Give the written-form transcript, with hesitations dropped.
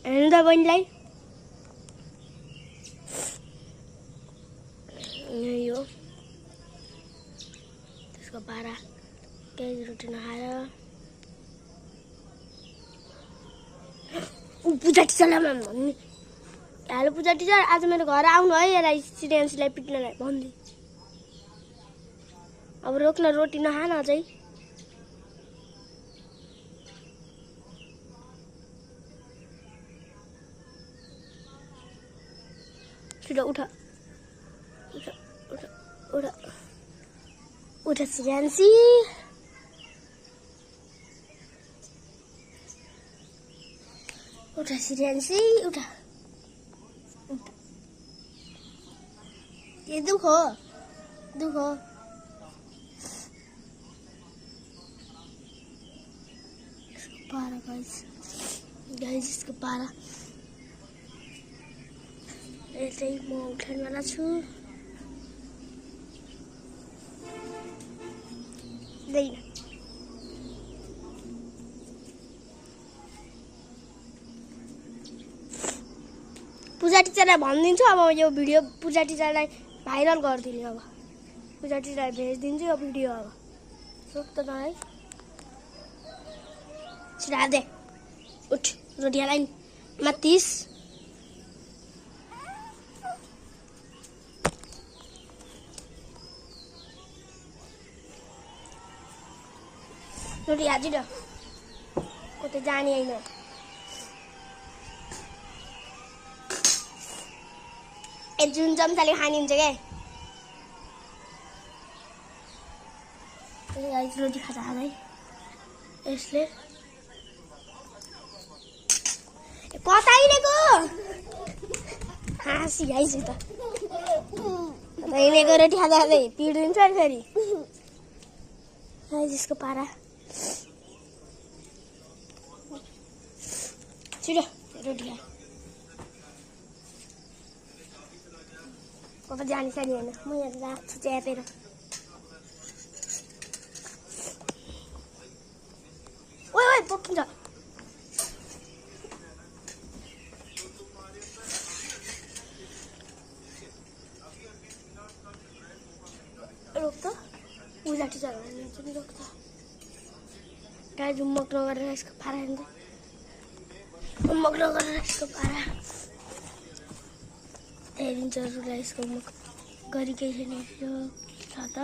हेर्नु त बहिनीलाई यही हो त्यसको पारा केही रोटी नखाएर पूजा टिचरलाई भन्ने हेलो पूजा टिचर आज मेरो घर आउनु है यसलाई सिरियन्सलाई पिट्नलाई भनिदिन्छु अब रोक्न रोटी नखान अझै छिटो उठ उठ उठ उठ उठ सिरियन्सी उठ सिरियन्सी उठ ये दुख हो पारा गाइस इसको पारा यसै म उठाउनेवाला छु दैन पूजा टिचरलाई भनिदिन्छु अब यो भिडियो पूजा टिचरलाई भाइरल गरिदिने अब पूजा टिचरलाई भेजिदिन्छु यो भिडियो अब सोक त है छिरा दे उठ रोटीलाई मातिस रोटी हाजिर कतै जाने हैन ए जुन चम्चाले खानिन्छ क्या गाइस रोटी खाँदै यसले कता हिँडेको हाँसी गाइस त हिँडेको रोटी खाँदै पिडिन्छ नि फेरि गाइस यसको पारा छिटो रोटी खा कता जाने सानी होइन म यहाँ राख्छु च्यापेर ओइ ओइ पोकिन्छ रोक त पूजा टिचर भने रोक त गाई जुम्मक नगरेर यसको पारा हेर्नु जुम्मक नगरेर यसको पारा हेरिन्छ यसको मुख गरिकै छैन यो छ त